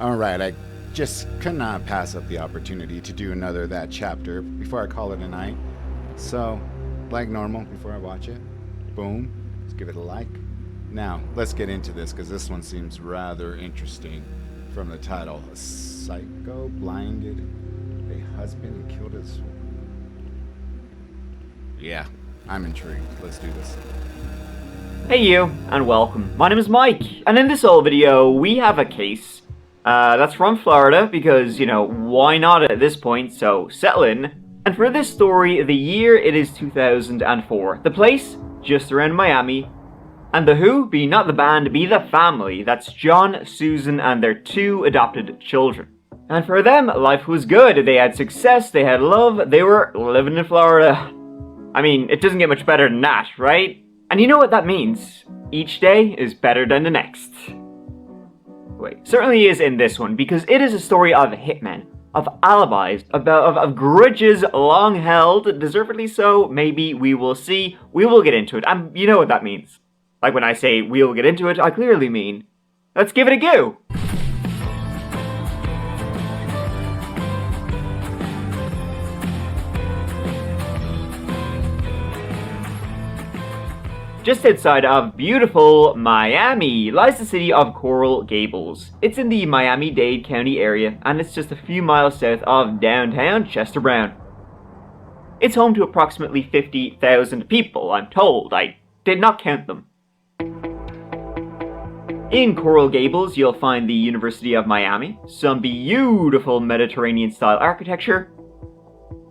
Alright, I just could not pass up the opportunity to do another of that chapter before I call it a night. So, like normal, before I watch it, boom, let's give it a like. Now, let's get into this, because this one seems rather interesting from the title. A psycho blinded a husband and killed his... Yeah, I'm intrigued. Let's do this. Hey you, and welcome. My name is Mike, and in this old video, we have a case that's from Florida, because, you know, why not at this point, so settle in. And for this story, the year it is 2004. The place, just around Miami. And the who, be not the band, be the family. That's John, Susan, and their 2 adopted children. And for them, life was good. They had success, they had love, they were living in Florida. I mean, it doesn't get much better than that, right? And you know what that means. Each day is better than the next. Wait, certainly is in this one, because it is a story of hitmen, of alibis, of grudges long held, deservedly so, maybe we will see. We will get into it, and you know what that means. Like when I say we'll get into it, I clearly mean, let's give it a go! Just outside of beautiful Miami lies the city of Coral Gables. It's in the Miami-Dade County area, and it's just a few miles south of downtown Chester Brown. It's home to approximately 50,000 people, I'm told. I did not count them. In Coral Gables, you'll find the University of Miami, some beautiful Mediterranean-style architecture,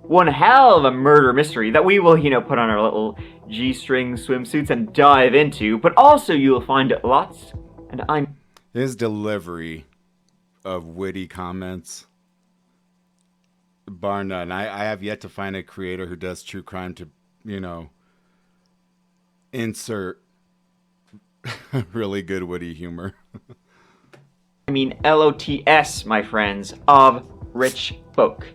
one hell of a murder mystery that we will, put on our little G-string swimsuits and dive into, but also you'll find lots, and His delivery of witty comments, bar none. I have yet to find a creator who does true crime to, insert really good witty humor. LOTS, my friends, of rich folk.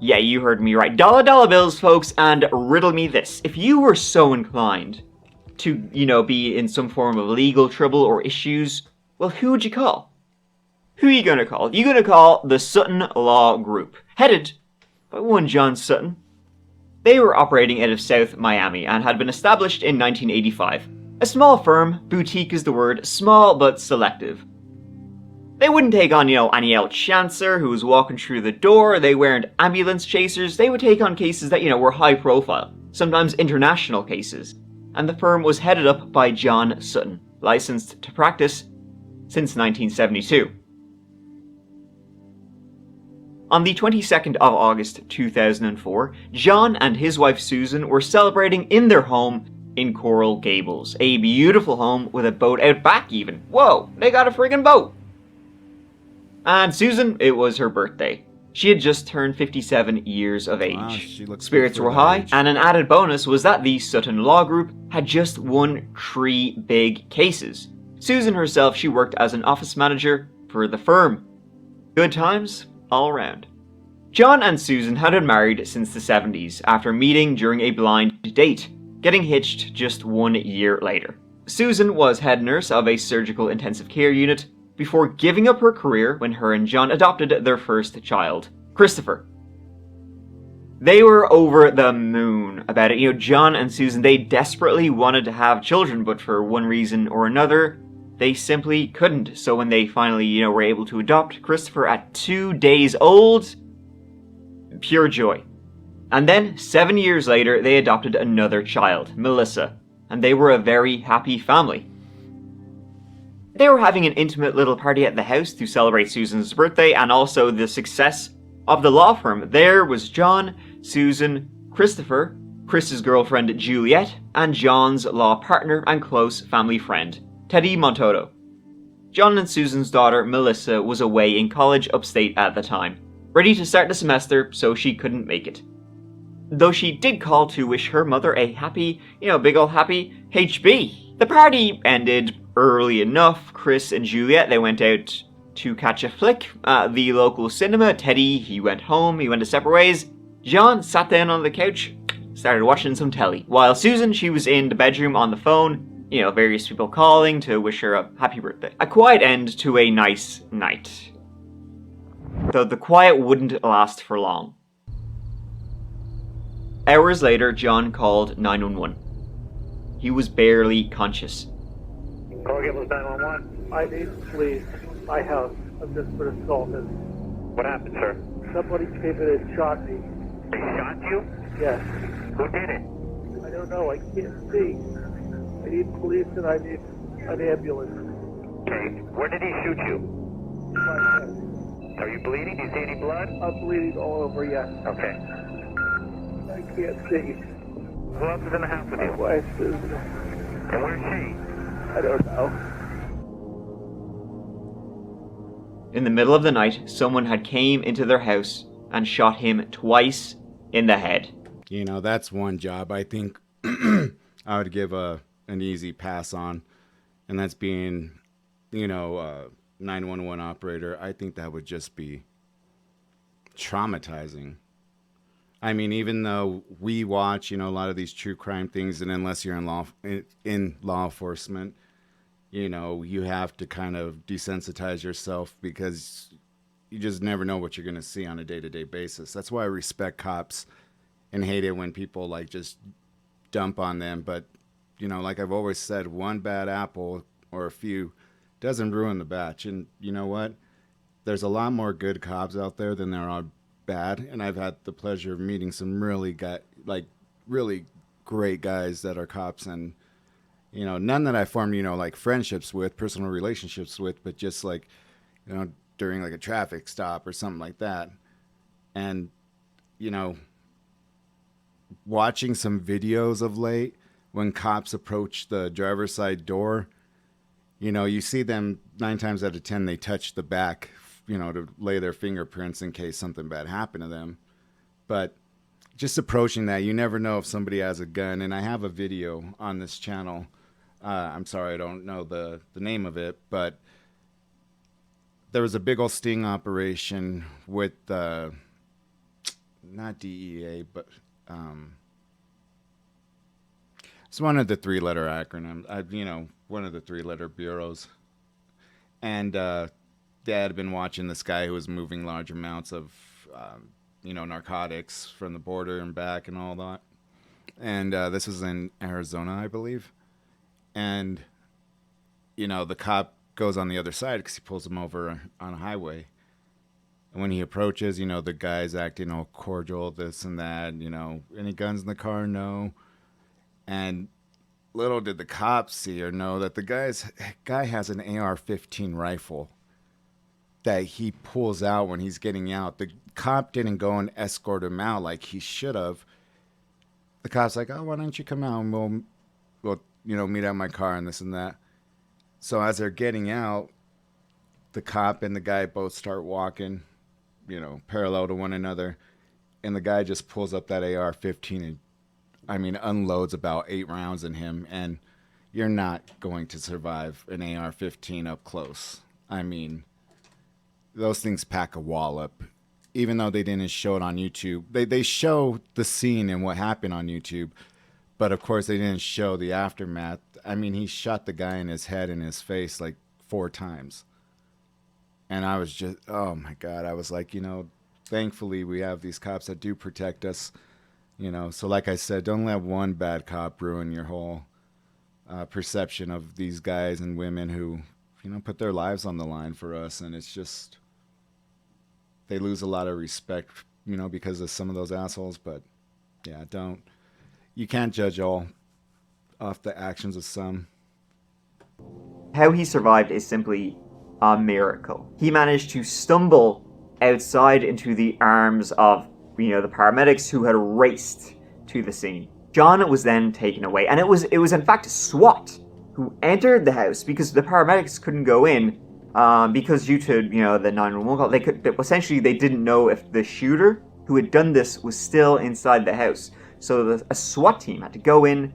Yeah, you heard me right. Dollar bills, folks, and riddle me this. If you were so inclined to, be in some form of legal trouble or issues, well, who would you call? Who are you gonna call? You're gonna call the Sutton Law Group, headed by one John Sutton. They were operating out of South Miami and had been established in 1985. A small firm, boutique is the word, small but selective. They wouldn't take on, any old chancer who was walking through the door. They weren't ambulance chasers. They would take on cases that, were high profile, sometimes international cases. And the firm was headed up by John Sutton, licensed to practice since 1972. On the 22nd of August 2004, John and his wife Susan were celebrating in their home in Coral Gables, a beautiful home with a boat out back even. Whoa, they got a friggin' boat! And Susan, it was her birthday. She had just turned 57 years of age. Wow, spirits were high, and an added bonus was that the Sutton Law Group had just won 3 big cases. Susan herself, she worked as an office manager for the firm. Good times all around. John and Susan had been married since the 70s after meeting during a blind date, getting hitched just 1 year later. Susan was head nurse of a surgical intensive care unit before giving up her career when her and John adopted their first child, Christopher. They were over the moon about it. John and Susan, they desperately wanted to have children, but for one reason or another, they simply couldn't. So when they finally, were able to adopt Christopher at 2 days old, pure joy. And then, 7 years later, they adopted another child, Melissa, and they were a very happy family. They were having an intimate little party at the house to celebrate Susan's birthday and also the success of the law firm. There was John, Susan, Christopher, Chris's girlfriend Juliet, and John's law partner and close family friend, Teddy Montoto. John and Susan's daughter, Melissa, was away in college upstate at the time, ready to start the semester, so she couldn't make it. Though she did call to wish her mother a happy, big ol' happy HB. The party ended early enough. Chris and Juliet, they went out to catch a flick at the local cinema. Teddy, he went home, he went his separate ways. John sat down on the couch, started watching some telly. While Susan, she was in the bedroom on the phone, various people calling to wish her a happy birthday. A quiet end to a nice night. Though the quiet wouldn't last for long. Hours later, John called 911. He was barely conscious. Call Gables 911. I need police. My house. I've just been assaulted. What happened, sir? Somebody came in and shot me. They shot you? Yes. Who did it? I don't know. I can't see. I need police and I need an ambulance. Okay. Where did he shoot you? My head. Are you bleeding? Do you see any blood? I'm bleeding all over, yes. Okay. I can't see. Who else is in the house with My you? wife is... And where's she? I don't know. In the middle of the night, someone had came into their house and shot him twice in the head. That's one job I think I would give an easy pass on, and that's being, 911 operator. I think that would just be traumatizing. I mean, even though we watch, a lot of these true crime things, and unless you're in law enforcement, you have to kind of desensitize yourself because you just never know what you're going to see on a day-to-day basis. That's why I respect cops and hate it when people just dump on them. But, like I've always said, one bad apple or a few doesn't ruin the batch. And you know what? There's a lot more good cops out there than there are bad. And I've had the pleasure of meeting some really great guys that are cops, and none that I formed, friendships with, personal relationships with, but just during a traffic stop or something like that. And, watching some videos of late when cops approach the driver's side door, you see them 9 times out of 10, they touch the back, to lay their fingerprints in case something bad happened to them. But just approaching that, you never know if somebody has a gun. And I have a video on this channel. I'm sorry, I don't know the name of it, but there was a big old sting operation with not DEA, but it's one of the 3-letter acronyms. One of the 3-letter bureaus. And Dad had been watching this guy who was moving large amounts of narcotics from the border and back and all that. And this was in Arizona, I believe. And, the cop goes on the other side because he pulls him over on a highway. And when he approaches, the guy's acting all cordial, this and that, any guns in the car? No. And little did the cops see or know that the guy has an AR-15 rifle that he pulls out when he's getting out. The cop didn't go and escort him out like he should have. The cop's like, oh, why don't you come out and we'll meet at my car and this and that. So as they're getting out, the cop and the guy both start walking, parallel to one another. And the guy just pulls up that AR-15 and, unloads about 8 rounds in him. And you're not going to survive an AR-15 up close. Those things pack a wallop. Even though they didn't show it on YouTube. They show the scene and what happened on YouTube. But, of course, they didn't show the aftermath. He shot the guy in his head and his face 4 times. And I was just, oh, my God. I was like, thankfully we have these cops that do protect us. So like I said, don't let one bad cop ruin your whole perception of these guys and women who, put their lives on the line for us. And it's just, they lose a lot of respect, because of some of those assholes. But, yeah, you can't judge all off the actions of some. How he survived is simply a miracle. He managed to stumble outside into the arms of, the paramedics who had raced to the scene. John was then taken away, and it was in fact SWAT who entered the house because the paramedics couldn't go in because due to, the 911 call, they didn't know if the shooter who had done this was still inside the house. So a SWAT team had to go in,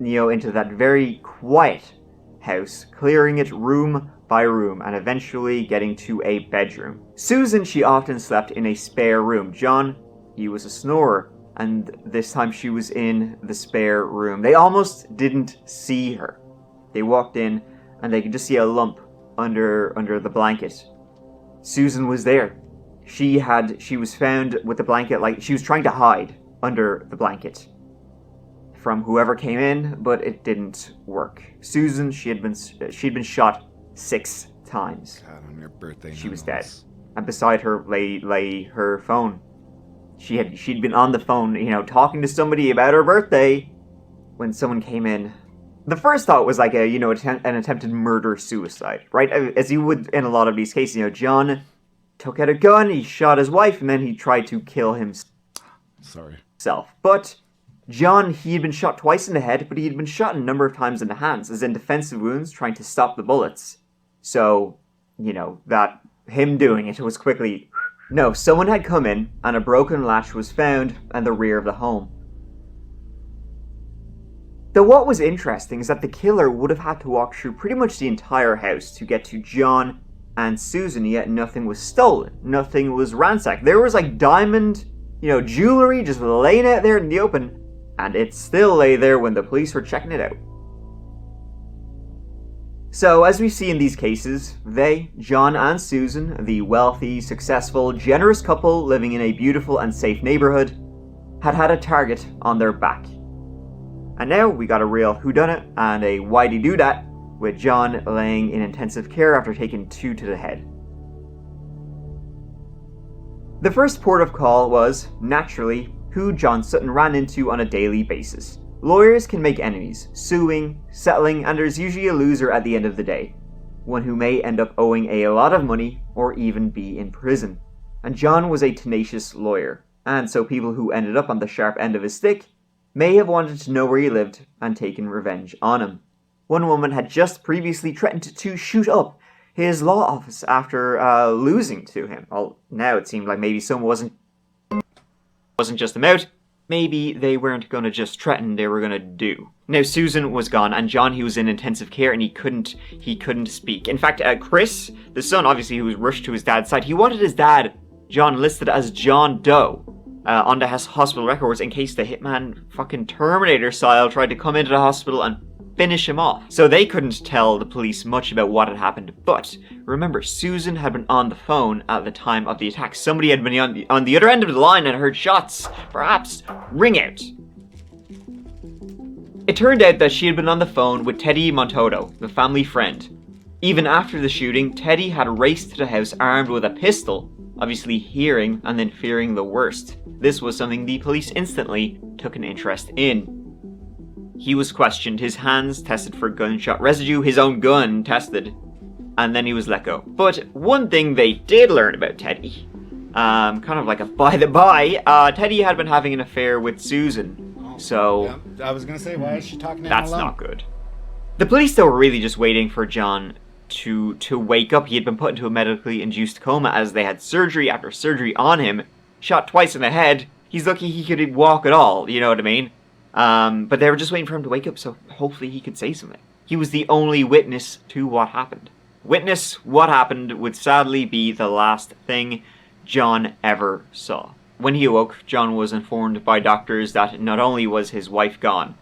into that very quiet house, clearing it room by room, and eventually getting to a bedroom. Susan, she often slept in a spare room. John, he was a snorer, and this time she was in the spare room. They almost didn't see her. They walked in, and they could just see a lump under the blanket. Susan was there. She was found with the blanket, like she was trying to hide under the blanket from whoever came in, but it didn't work. Susan, she'd been shot 6 times. God, on your birthday. She was dead, and beside her lay her phone. She'd been on the phone, talking to somebody about her birthday when someone came in. The first thought was like an attempted murder-suicide, right? As you would in a lot of these cases. John took out a gun, he shot his wife, and then he tried to kill himself. But John, he had been shot twice in the head, but he had been shot a number of times in the hands, as in defensive wounds, trying to stop the bullets. So, that him doing it was quickly... No, someone had come in, and a broken latch was found in the rear of the home. Though what was interesting is that the killer would have had to walk through pretty much the entire house to get to John and Susan, yet nothing was stolen. Nothing was ransacked. There was like diamond, jewelry just laying out there in the open, and it still lay there when the police were checking it out. So, as we see in these cases, they, John and Susan, the wealthy, successful, generous couple living in a beautiful and safe neighborhood, had a target on their back. And now we got a real whodunit and a why'd he do that, with John laying in intensive care after taking 2 to the head. The first port of call was, naturally, who John Sutton ran into on a daily basis. Lawyers can make enemies, suing, settling, and there's usually a loser at the end of the day. One who may end up owing a lot of money or even be in prison. And John was a tenacious lawyer, and so people who ended up on the sharp end of his stick may have wanted to know where he lived and taken revenge on him. One woman had just previously threatened to shoot up his law office after losing to him. Well, now it seemed like maybe someone wasn't just them out. Maybe they weren't going to just threaten, they were going to do. Now, Susan was gone, and John, he was in intensive care, and he couldn't speak. In fact, Chris, the son, obviously, who was rushed to his dad's side, he wanted his dad, John, listed as John Doe on the hospital records in case the hitman fucking Terminator style tried to come into the hospital and finish him off. So they couldn't tell the police much about what had happened, but remember, Susan had been on the phone at the time of the attack. Somebody had been on the other end of the line and heard shots, perhaps, ring out. It turned out that she had been on the phone with Teddy Montoto, the family friend. Even after the shooting, Teddy had raced to the house armed with a pistol, obviously hearing and then fearing the worst. This was something the police instantly took an interest in. He was questioned, his hands tested for gunshot residue, his own gun tested, and then he was let go. But one thing they did learn about Teddy, kind of like a by the by, Teddy had been having an affair with Susan. So yeah, I was gonna say, why is she talking to him that's alone? not good. The police, though, were really just waiting for John to wake up. He had been put into a medically induced coma as they had surgery after surgery on him, shot twice in the head. He's lucky he could walk at all, you know what I mean? But they were just waiting for him to wake up, so hopefully he could say something. He was the only witness to what happened. Witness what happened would sadly be the last thing John ever saw. When he awoke, John was informed by doctors that not only was his wife gone,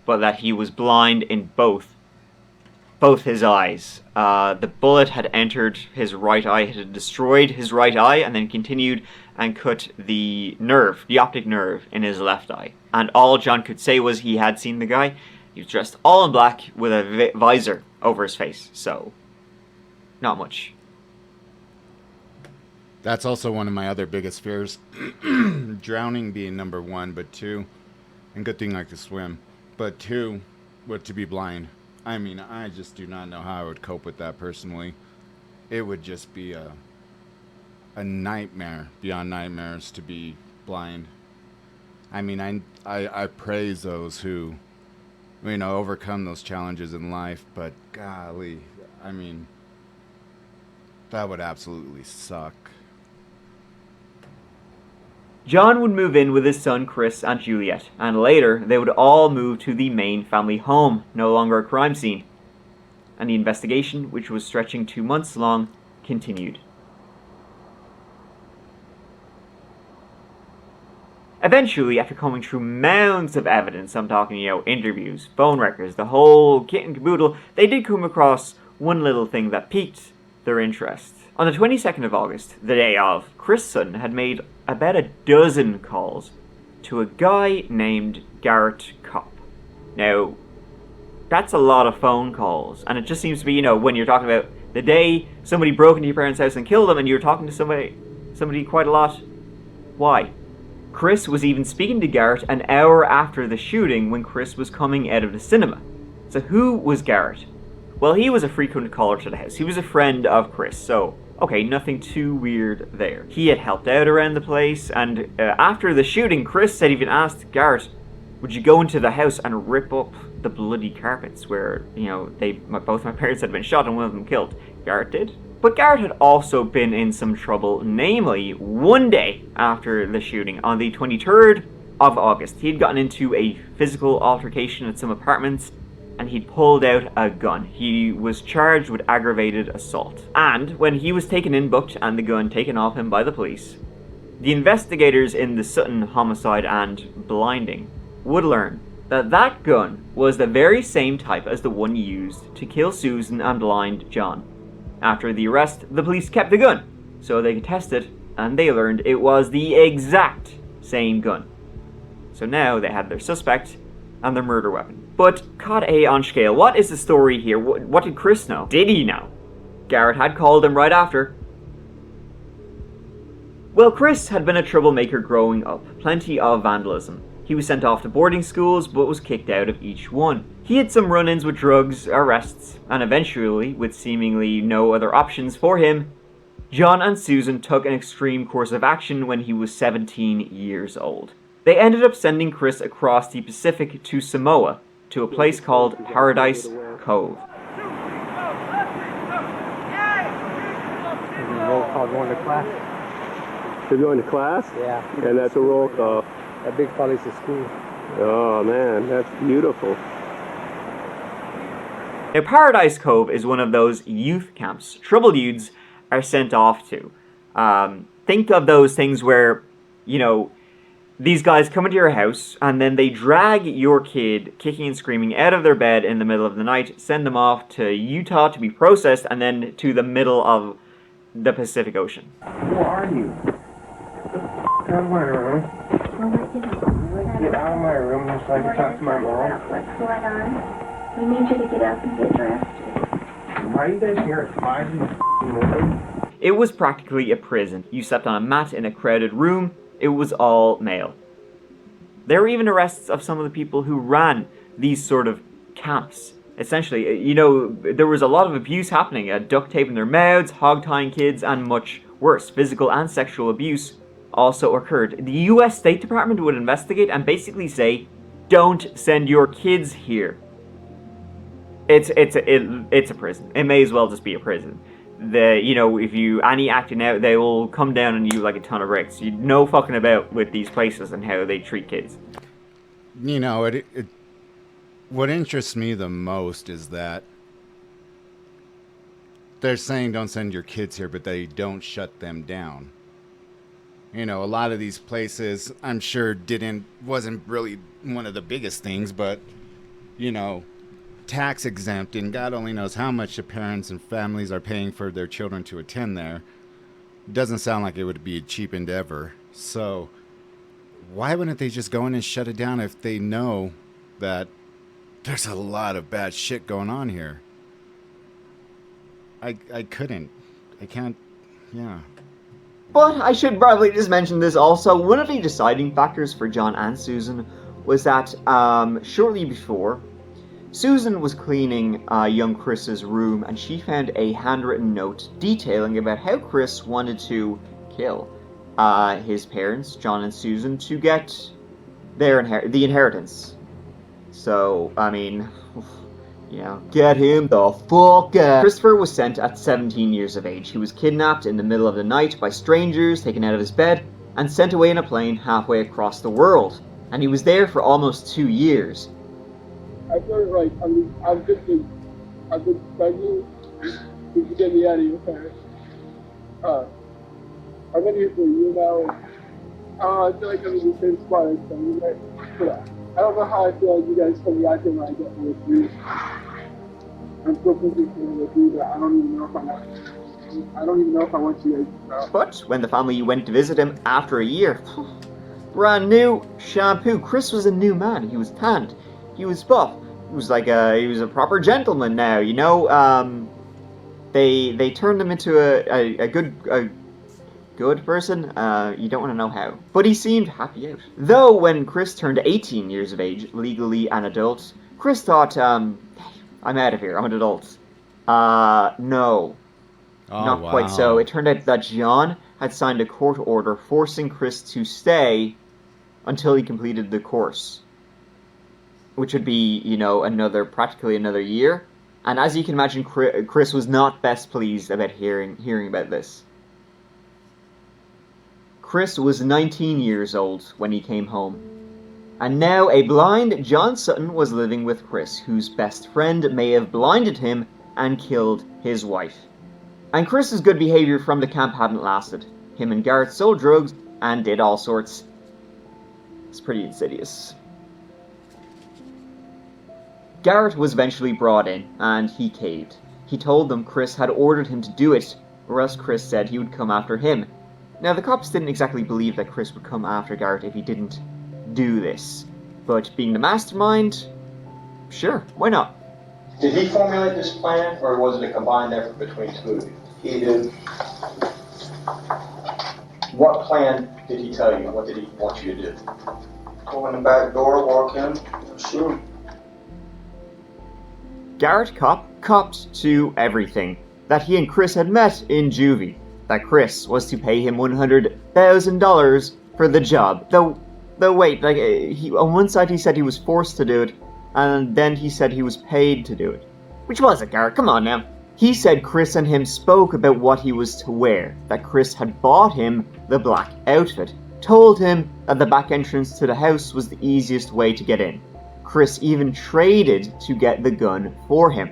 but that he was blind in both his eyes. The bullet had entered his right eye, it had destroyed his right eye, and then continued and cut the optic nerve in his left eye. And all John could say was he had seen the guy. He was dressed all in black with a visor over his face, so not much. That's also one of my other biggest fears. Drowning being number 1, but 2, and good thing I could swim, but 2, to be blind. I mean, I just do not know how I would cope with that personally. It would just be a nightmare beyond nightmares to be blind. I mean, I praise those who, overcome those challenges in life, but golly, I mean, that would absolutely suck. John would move in with his son Chris and Juliet, and later they would all move to the main family home, no longer a crime scene. And the investigation, which was stretching 2 months long, continued. Eventually, after combing through mounds of evidence, I'm talking, interviews, phone records, the whole kit and caboodle, they did come across one little thing that piqued their interest. On the 22nd of August, the day of, Chris Sutton had made about a dozen calls to a guy named Garrett Kopp. Now, that's a lot of phone calls, and it just seems to be, when you're talking about the day somebody broke into your parents' house and killed them, and you're talking to somebody quite a lot. Why? Chris was even speaking to Garrett an hour after the shooting when Chris was coming out of the cinema. So who was Garrett? Well, he was a frequent caller to the house. He was a friend of Chris, so okay, nothing too weird there. He had helped out around the place, and after the shooting, Chris said he'd asked Garrett, would you go into the house and rip up the bloody carpets where, both my parents had been shot and one of them killed? Garrett did. But Garrett had also been in some trouble, namely, one day after the shooting, on the 23rd of August, he had gotten into a physical altercation at some apartments, and he'd pulled out a gun. He was charged with aggravated assault. And when he was taken in, booked, and the gun taken off him by the police, the investigators in the Sutton homicide and blinding would learn that that gun was the very same type as the one used to kill Susan and blind John. After the arrest, the police kept the gun, so they could test it, and they learned it was the exact same gun. So now they had their suspect and their murder weapon. But cod A on scale, what is the story here? What did Chris know? Did he know? Garrett had called him right after. Well, Chris had been a troublemaker growing up, plenty of vandalism. He was sent off to boarding schools, but was kicked out of each one. He had some run-ins with drugs, arrests, and eventually, with seemingly no other options for him, John and Susan took an extreme course of action when he was 17 years old. They ended up sending Chris across the Pacific to Samoa, to a place called Paradise Cove. Roll call going to class. You're going to class? Yeah. And that's a roll call. That big fellas at school. Oh man, that's beautiful. Now, Paradise Cove is one of those youth camps troubled youths are sent off to. Think of those things where, these guys come into your house and then they drag your kid kicking and screaming out of their bed in the middle of the night, send them off to Utah to be processed, and then to the middle of the Pacific Ocean. Who are you? Get out of my room. Get out of my room so I can talk to my mom. What's going on? We need you to get up and get dressed. Why are you guys here at 5 in the morning? It was practically a prison. You slept on a mat in a crowded room. It was all male. There were even arrests of some of the people who ran these sort of camps. Essentially, there was a lot of abuse happening. Duct taping their mouths, hog tying kids, and much worse. Physical and sexual abuse also occurred. The US State Department would investigate and basically say, don't send your kids here. It's a prison. It may as well just be a prison. If you any acting out, they will come down on you like a ton of bricks. You know fucking about with these places and how they treat kids. What interests me the most is that they're saying don't send your kids here, but they don't shut them down. A lot of these places, I'm sure wasn't really one of the biggest things, but, tax exempt, and God only knows how much the parents and families are paying for their children to attend there. It doesn't sound like it would be a cheap endeavor. So why wouldn't they just go in and shut it down if they know that there's a lot of bad shit going on here? I can't, yeah. But I should probably just mention this also. One of the deciding factors for John and Susan was that shortly before, Susan was cleaning young Chris's room, and she found a handwritten note detailing about how Chris wanted to kill his parents, John and Susan, to get the inheritance. So, get him the fuck out. Christopher was sent at 17 years of age. He was kidnapped in the middle of the night by strangers, taken out of his bed, and sent away in a plane halfway across the world. And he was there for almost 2 years. I feel like I'm begging you to get me out of your parents. I've been here for a year now, I feel like I'm in the same spot as them, right? But I don't know how I feel like you guys can react when I get with you. I'm still thinking with you that I don't even know if I want you guys to know. But when the family went to visit him after a year, brand new shampoo. Chris was a new man. He was tanned. He was buff. He was a proper gentleman now. You know, they turned him into a good person. You don't want to know how. But he seemed happy out. Though when Chris turned 18 years of age, legally an adult, Chris thought, I'm out of here. I'm an adult. No. Oh, Not wow. quite so. It turned out that John had signed a court order forcing Chris to stay until he completed the course. Which would be, you know, practically another year. And as you can imagine, Chris was not best pleased about hearing about this. Chris was 19 years old when he came home. And now a blind John Sutton was living with Chris, whose best friend may have blinded him and killed his wife. And Chris's good behaviour from the camp hadn't lasted. Him and Garrett sold drugs and did all sorts. It's pretty insidious. Garrett was eventually brought in, and he caved. He told them Chris had ordered him to do it, or else Chris said he would come after him. Now, the cops didn't exactly believe that Chris would come after Garrett if he didn't do this. But being the mastermind, sure, why not? Did he formulate this plan, or was it a combined effort between two of you? He did. What plan did he tell you? What did he want you to do? Go in the back door, walk in, shoot. Garrett copped to everything. That he and Chris had met in juvie. That Chris was to pay him $100,000 for the job. Though wait, on one side he said he was forced to do it, and then he said he was paid to do it. Which was it, Garrett? Come on now. He said Chris and him spoke about what he was to wear, that Chris had bought him the black outfit, told him that the back entrance to the house was the easiest way to get in. Chris even traded to get the gun for him.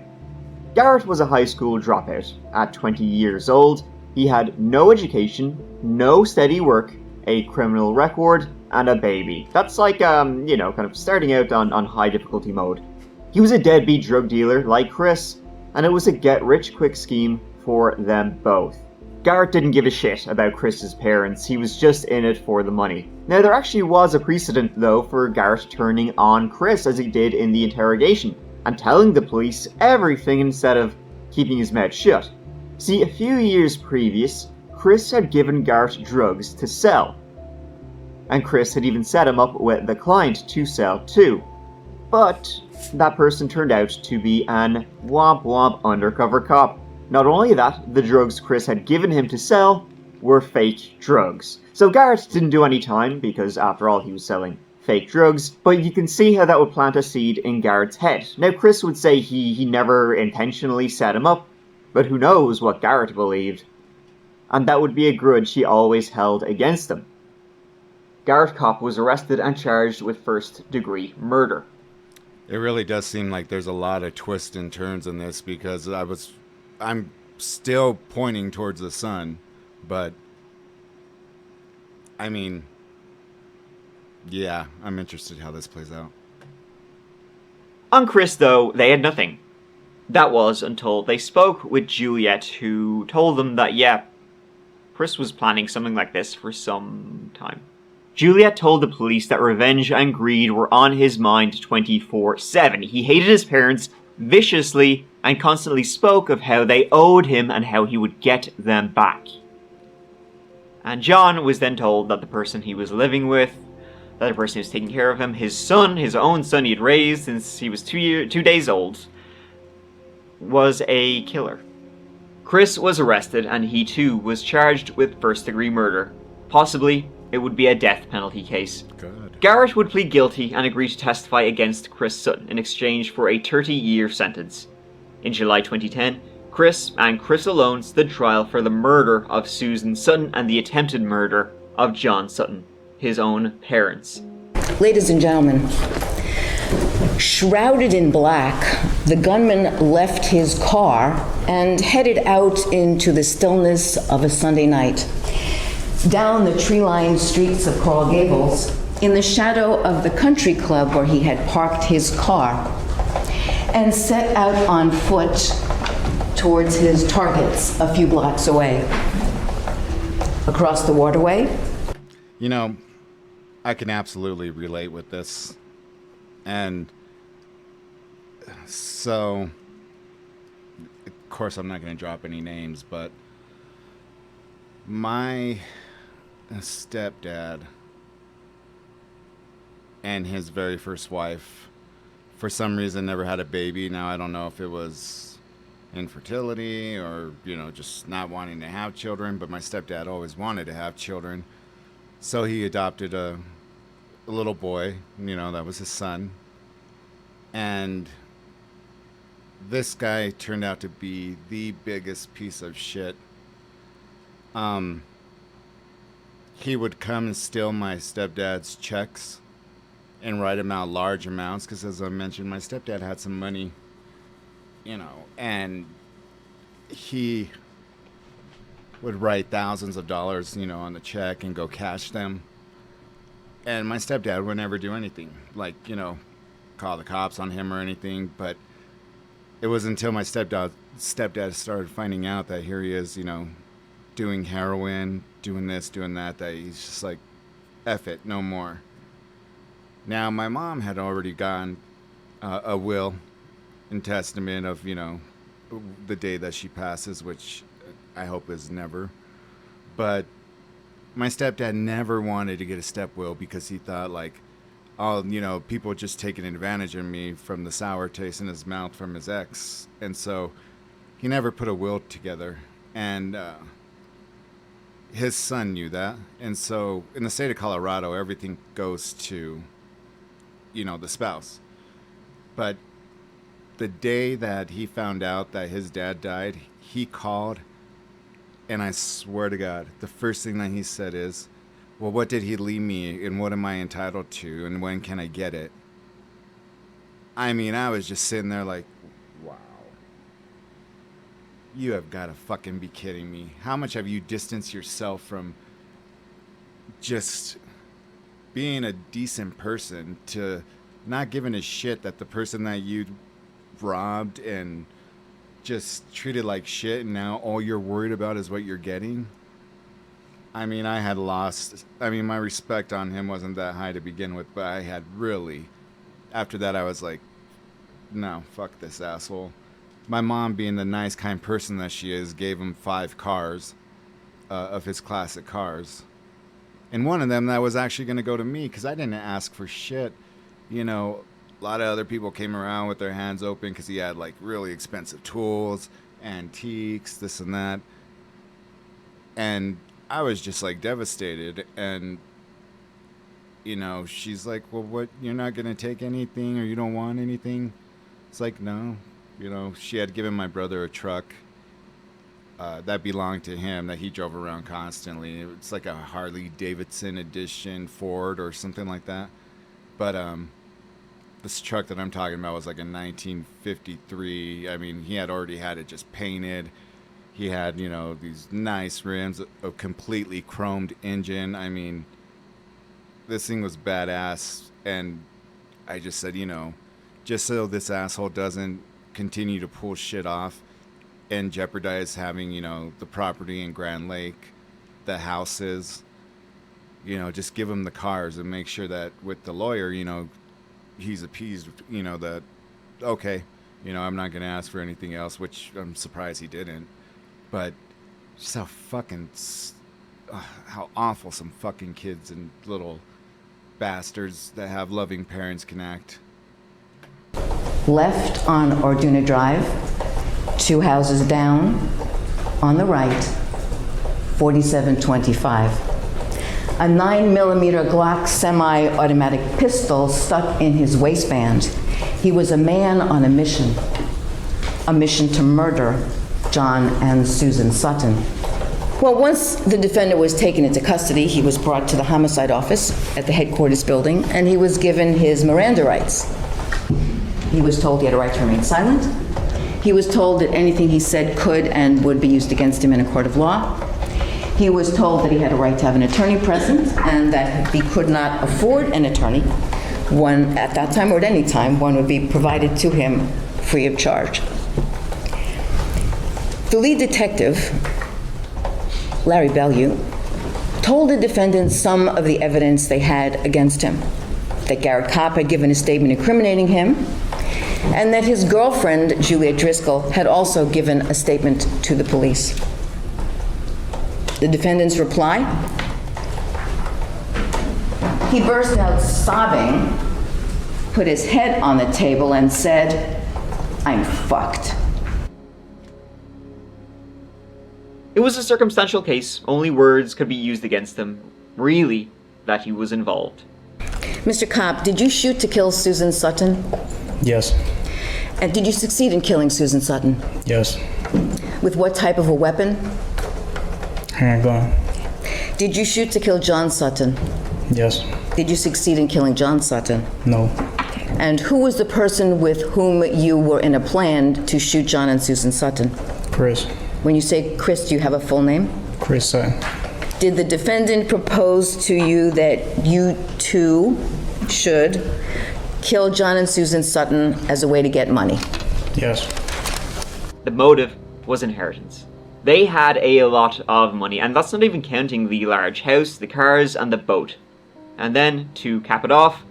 Garrett was a high school dropout. At 20 years old, he had no education, no steady work, a criminal record, and a baby. That's like, kind of starting out on high difficulty mode. He was a deadbeat drug dealer like Chris, and it was a get-rich-quick scheme for them both. Garrett didn't give a shit about Chris's parents, he was just in it for the money. Now, there actually was a precedent, though, for Garrett turning on Chris as he did in the interrogation, and telling the police everything instead of keeping his mouth shut. See, a few years previous, Chris had given Garrett drugs to sell. And Chris had even set him up with the client to sell too. But that person turned out to be an womp womp undercover cop. Not only that, the drugs Chris had given him to sell were fake drugs. So Garrett didn't do any time, because after all he was selling fake drugs, but you can see how that would plant a seed in Garrett's head. Now Chris would say he never intentionally set him up, but who knows what Garrett believed. And that would be a grudge he always held against him. Garrett Kopp was arrested and charged with first-degree murder. It really does seem like there's a lot of twists and turns in this, because I'm still pointing towards the sun, but I mean, yeah, I'm interested how this plays out. On Chris, though, they had nothing. That was until they spoke with Juliet, who told them that, yeah, Chris was planning something like this for some time. Juliet told the police that revenge and greed were on his mind 24/7. He hated his parents viciously and constantly spoke of how they owed him and how he would get them back. And John was then told that the person he was living with, that the person who was taking care of him, his son, his own son he had raised since he was 2 days old, was a killer. Chris was arrested and he too was charged with first-degree murder. Possibly, it would be a death penalty case. Good. Garrett would plead guilty and agree to testify against Chris Sutton in exchange for a 30-year sentence. In July 2010, Chris and Chris alone stood trial for the murder of Susan Sutton and the attempted murder of John Sutton, his own parents. Ladies and gentlemen, shrouded in black, the gunman left his car and headed out into the stillness of a Sunday night. down the tree-lined streets of Coral Gables, in the shadow of the country club where he had parked his car, and set out on foot towards his targets a few blocks away. Across the waterway. You know, I can absolutely relate with this. And so, of course, I'm not going to drop any names, but my stepdad and his very first wife, for some reason, never had a baby. Now, I don't know if it was infertility or, you know, just not wanting to have children, but my stepdad always wanted to have children. So he adopted a little boy, you know, that was his son. And this guy turned out to be the biggest piece of shit. He would come and steal my stepdad's checks and write them out large amounts, because as I mentioned, my stepdad had some money, you know, and he would write thousands of dollars, you know, on the check and go cash them. And my stepdad would never do anything, like, you know, call the cops on him or anything. But it was until my stepdad started finding out that here he is, you know, doing heroin, doing this, doing that, that he's just like, F it, no more. Now, my mom had already gotten a will and testament of, you know, the day that she passes, which I hope is never. But my stepdad never wanted to get a step will because he thought, like, oh, you know, people just taking advantage of me from the sour taste in his mouth from his ex. And so he never put a will together. And his son knew that. And so in the state of Colorado, everything goes to, you know, the spouse. But the day that he found out that his dad died, he called, and I swear to God, the first thing that he said is, well, what did he leave me, and what am I entitled to, and when can I get it? I mean, I was just sitting there like, wow. You have got to fucking be kidding me. How much have you distanced yourself from just being a decent person to not giving a shit that the person that you robbed and just treated like shit, and now all you're worried about is what you're getting? I mean, my respect on him wasn't that high to begin with, but I had really, after that I was like, no, fuck this asshole. My mom, being the nice, kind person that she is, gave him 5 cars of his classic cars. And one of them that was actually going to go to me, because I didn't ask for shit. You know, a lot of other people came around with their hands open because he had, like, really expensive tools, antiques, this and that. And I was just, like, devastated. And, you know, she's like, well, what, you're not going to take anything, or you don't want anything? It's like, no. You know, she had given my brother a truck that belonged to him that he drove around constantly. It's like a Harley Davidson edition Ford or something like that. But this truck that I'm talking about was like a 1953. I mean, he had already had it just painted. He had, you know, these nice rims, a completely chromed engine. I mean, this thing was badass. And I just said, you know, just so this asshole doesn't continue to pull shit off and jeopardize having, you know, the property in Grand Lake, the houses, you know, just give him the cars and make sure that with the lawyer, you know, he's appeased, you know, that, okay, you know, I'm not going to ask for anything else, which I'm surprised he didn't. But just how fucking, how awful some fucking kids and little bastards that have loving parents can act. Left on Orduna Drive, 2 houses down, on the right, 4725. A 9mm Glock semi-automatic pistol stuck in his waistband. He was a man on a mission to murder John and Susan Sutton. Well, once the defendant was taken into custody, he was brought to the homicide office at the headquarters building, and he was given his Miranda rights. He was told he had a right to remain silent. He was told that anything he said could and would be used against him in a court of law. He was told that he had a right to have an attorney present and that if he could not afford an attorney, one at that time or at any time, one would be provided to him free of charge. The lead detective, Larry Bellew, told the defendant some of the evidence they had against him, that Garrett Kopp had given a statement incriminating him, and that his girlfriend, Juliet Driscoll, had also given a statement to the police. The defendant's reply? He burst out sobbing, put his head on the table, and said, "I'm fucked." It was a circumstantial case. Only words could be used against him. Really, that he was involved. Mr. Kopp, did you shoot to kill Susan Sutton? Yes. And did you succeed in killing Susan Sutton? Yes. With what type of a weapon? Handgun. Did you shoot to kill John Sutton? Yes. Did you succeed in killing John Sutton? No. And who was the person with whom you were in a plan to shoot John and Susan Sutton? Chris. When you say Chris, do you have a full name? Chris Sutton. Did the defendant propose to you that you two should kill John and Susan Sutton as a way to get money? Yes. The motive was inheritance. They had a lot of money, and that's not even counting the large house, the cars, and the boat. And then, to cap it off,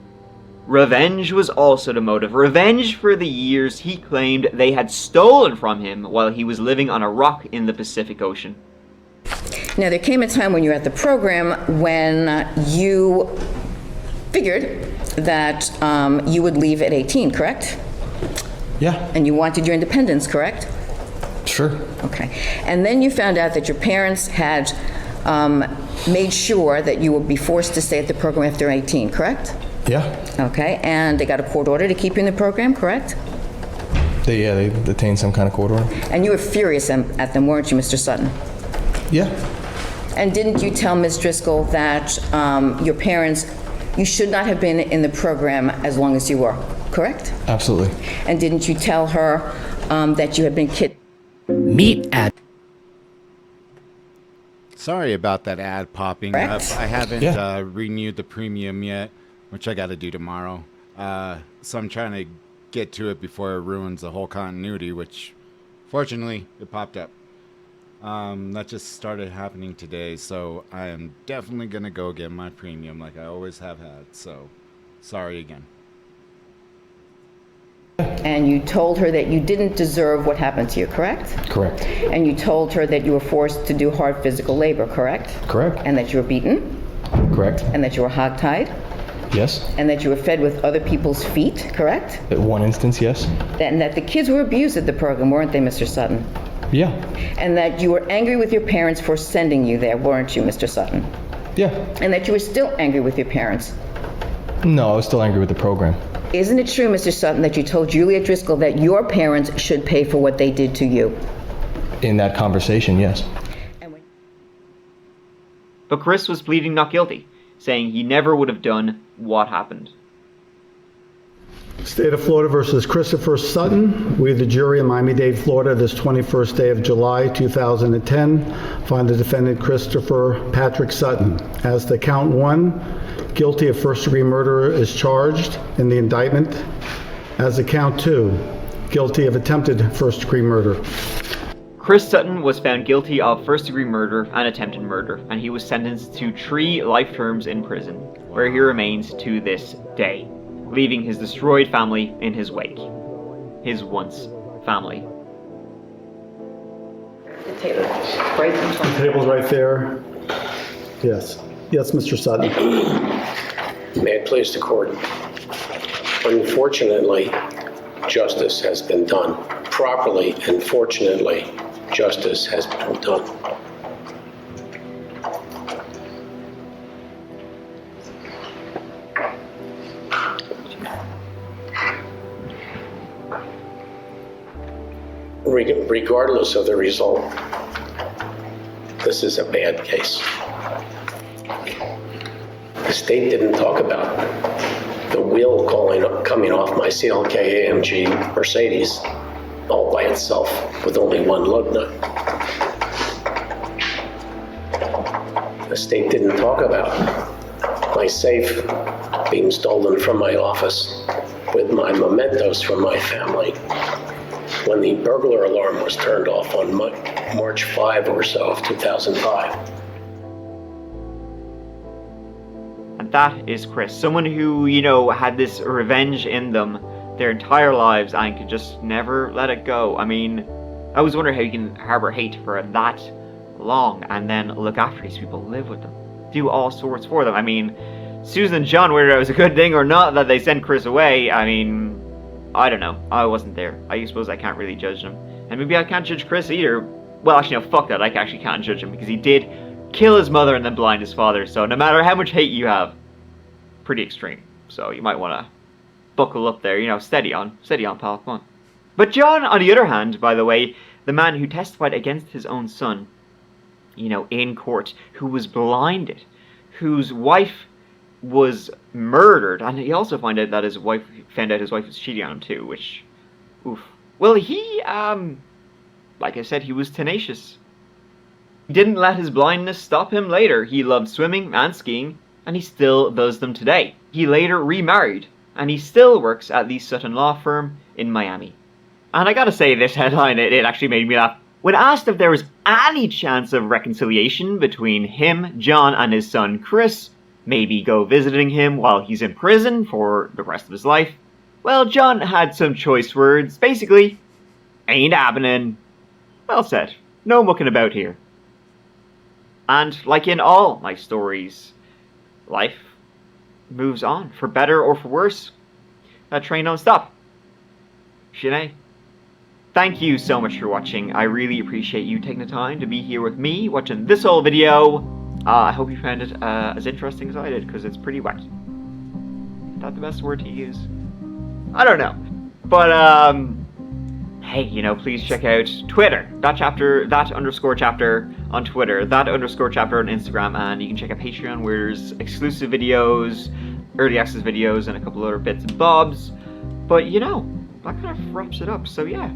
revenge was also the motive. Revenge for the years he claimed they had stolen from him while he was living on a rock in the Pacific Ocean. Now, there came a time when you were at the program when you figured that you would leave at 18, correct? Yeah. And you wanted your independence, correct? Sure. Okay. And then you found out that your parents had made sure that you would be forced to stay at the program after 18, correct? Yeah. Okay. And they got a court order to keep you in the program, correct? They detained some kind of court order. And you were furious at them, weren't you, Mr. Sutton? Yeah. And didn't you tell Ms. Driscoll that your parents, you should not have been in the program as long as you were, correct? Absolutely. And didn't you tell her that you had been kidnapped? Meet at. Sorry about that ad popping up. Correct. I haven't renewed the premium yet, which I got to do tomorrow. So I'm trying to get to it before it ruins the whole continuity, which fortunately it popped up. That just started happening today, so I am definitely going to go get my premium like I always have had. So sorry again. And you told her that you didn't deserve what happened to you, correct? Correct. And you told her that you were forced to do hard physical labor, correct? Correct. And that you were beaten? Correct. And that you were hogtied? Yes. And that you were fed with other people's feet, correct? At one instance, yes. And that the kids were abused at the program, weren't they, Mr. Sutton? Yeah. And that you were angry with your parents for sending you there, weren't you, Mr. Sutton? Yeah. And that you were still angry with your parents. No, I was still angry with the program. Isn't it true, Mr. Sutton, that you told Juliet Driscoll that your parents should pay for what they did to you? In that conversation, yes. But Chris was pleading not guilty, saying he never would have done what happened. State of Florida versus Christopher Sutton. We, the jury in Miami-Dade, Florida, this 21st day of July 2010, find the defendant Christopher Patrick Sutton as the count 1, guilty of first-degree murder, is charged in the indictment. As the count 2, guilty of attempted first-degree murder. Chris Sutton was found guilty of first-degree murder and attempted murder, and he was sentenced to 3 life terms in prison, where he remains to this day, leaving his destroyed family in his wake. His once family. The table, right in front. The table's right there. Yes. Yes, Mr. Sutton. May it please the court. Unfortunately, justice has been done. Properly and fortunately, justice has been done. Regardless of the result, this is a bad case. The state didn't talk about the wheel coming off my CLK AMG Mercedes all by itself with only one lug nut. The state didn't talk about my safe being stolen from my office with my mementos from my family when the burglar alarm was turned off on March 5 or so of 2005. And that is Chris, someone who, you know, had this revenge in them their entire lives and could just never let it go. I mean, I always wonder how you can harbor hate for that long and then look after these people, live with them, do all sorts for them. I mean, Susan and John, whether it was a good thing or not that they sent Chris away, I mean, I don't know. I wasn't there. I suppose I can't really judge them. And maybe I can't judge Chris either. Well, actually, no, fuck that. I actually can't judge him because he did kill his mother and then blind his father. So no matter how much hate you have, pretty extreme. So you might want to buckle up there. You know, steady on, pal. Come on. But John, on the other hand, by the way, the man who testified against his own son, you know, in court, who was blinded, whose wife was murdered, and he also found out his wife was cheating on him too, which, oof. Well, he, like I said, he was tenacious. He didn't let his blindness stop him later. He loved swimming and skiing, and he still does them today. He later remarried, and he still works at the Sutton law firm in Miami. And I gotta say, this headline, it actually made me laugh. When asked if there was any chance of reconciliation between him, John, and his son Chris, maybe go visiting him while he's in prison for the rest of his life, well, John had some choice words. Basically, ain't happening. Well said. No mucking about here. And like in all my stories, life moves on, for better or for worse. That train don't stop. Sinead. Thank you so much for watching. I really appreciate you taking the time to be here with me, watching this whole video. I hope you found it as interesting as I did, because it's pretty wacky. Is that the best word to use? I don't know. But, hey, you know, please check out Twitter. that_chapter on Twitter, that_chapter on Instagram, and you can check out Patreon, where there's exclusive videos, early access videos, and a couple other bits and bobs. But, you know, that kind of wraps it up, so yeah.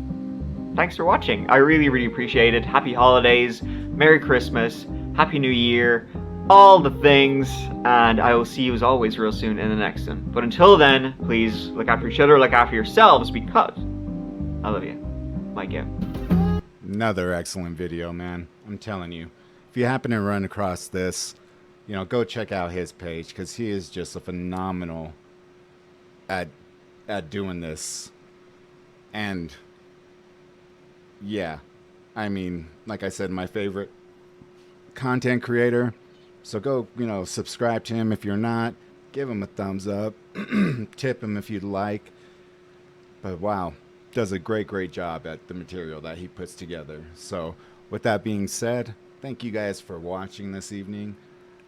Thanks for watching. I really, really appreciate it. Happy holidays, Merry Christmas, Happy New Year, all the things, and I will see you as always real soon in the next one. But until then, please look after each other, look after yourselves, because I love you. Mike out. Another excellent video, man. I'm telling you. If you happen to run across this, you know, go check out his page, because he is just a phenomenal at doing this. And yeah, I mean, like I said, my favorite content creator. So go, you know, subscribe to him if you're not. Give him a thumbs up. Tip him if you'd like. But wow, does a great job at the material that he puts together. So with that being said, thank you guys for watching this evening.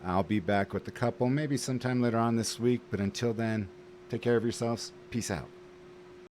I'll be back with a couple, maybe sometime later on this week. But until then, take care of yourselves. Peace out.